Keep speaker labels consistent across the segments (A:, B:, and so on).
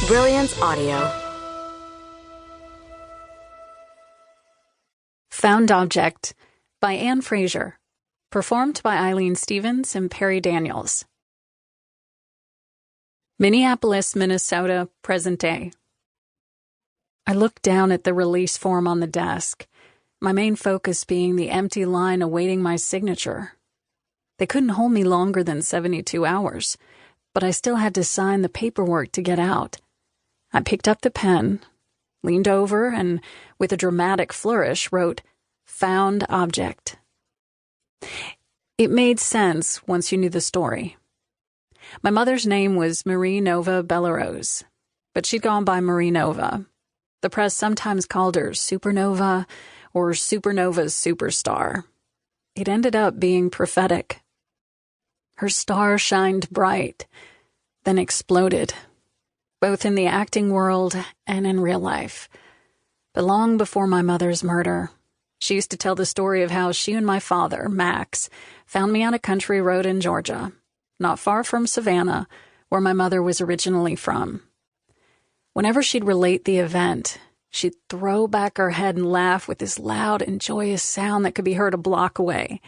A: Brilliance Audio.
B: Found Object by Anne Frasier. Performed by Eileen Stevens and Perry Daniels. Minneapolis, Minnesota, present day. I looked down at the release form on the desk, my main focus being the empty line awaiting my signature. They couldn't hold me longer than 72 hours, but I still had to sign the paperwork to get out. I picked up the pen, leaned over, and with a dramatic flourish wrote, "Found Object." It made sense once you knew the story. My mother's name was Marie Nova Bellarose, but she'd gone by Marie Nova. The press sometimes called her Supernova or Supernova's superstar. It ended up being prophetic. Her star shined bright, then exploded, both in the acting world and in real life. But long before my mother's murder, she used to tell the story of how she and my father, Max, found me on a country road in Georgia, not far from Savannah, where my mother was originally from. Whenever she'd relate the event, she'd throw back her head and laugh with this loud and joyous sound that could be heard a block away,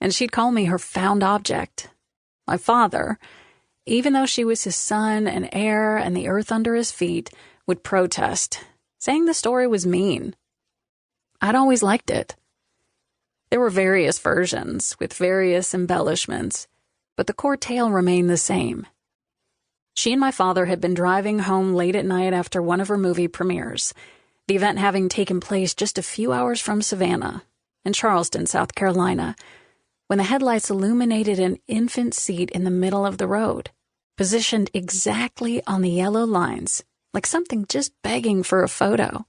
B: and she'd call me her found object. My father, even though she was his son and heir and the earth under his feet, would protest, saying the story was mean. I'd always liked it. There were various versions with various embellishments, but the core tale remained the same. She and my father had been driving home late at night after one of her movie premieres, the event having taken place just a few hours from Savannah, in Charleston, South Carolina, when the headlights illuminated an infant seat in the middle of the road, positioned exactly on the yellow lines, like something just begging for a photo.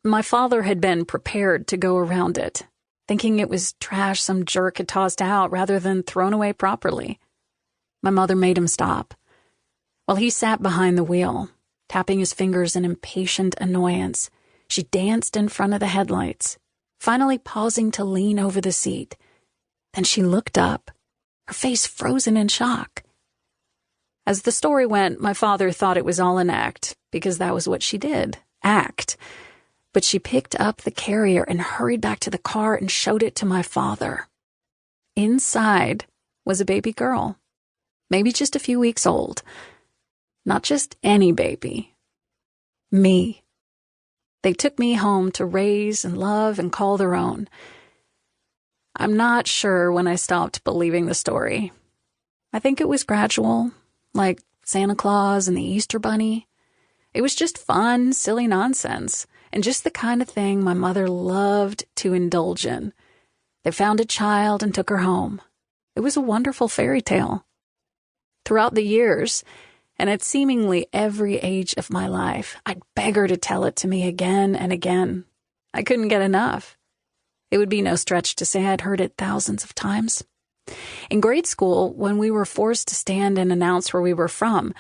B: My father had been prepared to go around it, thinking it was trash some jerk had tossed out rather than thrown away properly. My mother made him stop. While he sat behind the wheel, tapping his fingers in impatient annoyance, she danced in front of the headlights, finally pausing to lean over the seat. Then she looked up, her face frozen in shock. As the story went, my father thought it was all an act, because that was what she did, act. But she picked up the carrier and hurried back to the car and showed it to my father. Inside was a baby girl, maybe just a few weeks old. Not just any baby. Me. They took me home to raise and love and call their own. I'm not sure when I stopped believing the story. I think it was gradual, like Santa Claus and the Easter Bunny. It was just fun, silly nonsense, and just the kind of thing my mother loved to indulge in. They found a child and took her home. It was a wonderful fairy tale. Throughout the years, and at seemingly every age of my life, I'd beg her to tell it to me again and again. I couldn't get enough. It would be no stretch to say I'd heard it thousands of times. In grade school, when we were forced to stand and announce where we were from,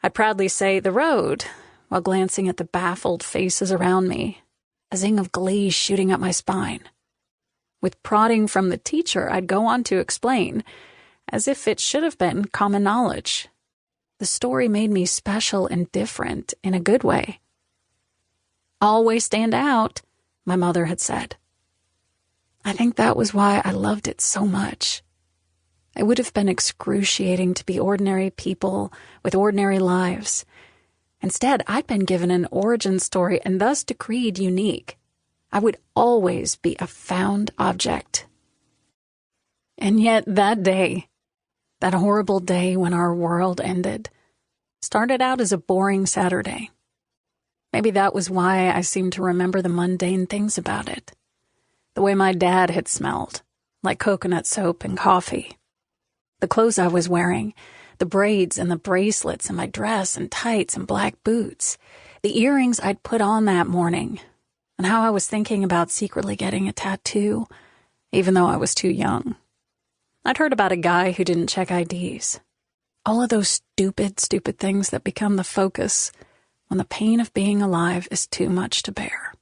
B: I'd proudly say, "The road," while glancing at the baffled faces around me, a zing of glee shooting up my spine. With prodding from the teacher, I'd go on to explain, as if it should have been common knowledge. The story made me special and different in a good way. "Always stand out," my mother had said. I think that was why I loved it so much. It would have been excruciating to be ordinary people with ordinary lives. Instead, I'd been given an origin story and thus decreed unique. I would always be a found object. And yet that day, that horrible day when our world ended, started out as a boring Saturday. Maybe that was why I seemed to remember the mundane things about it. The way my dad had smelled, like coconut soap and coffee. The clothes I was wearing, the braids and the bracelets in my dress and tights and black boots, the earrings I'd put on that morning, and how I was thinking about secretly getting a tattoo, even though I was too young. I'd heard about a guy who didn't check IDs. All of those stupid things that become the focus when the pain of being alive is too much to bear.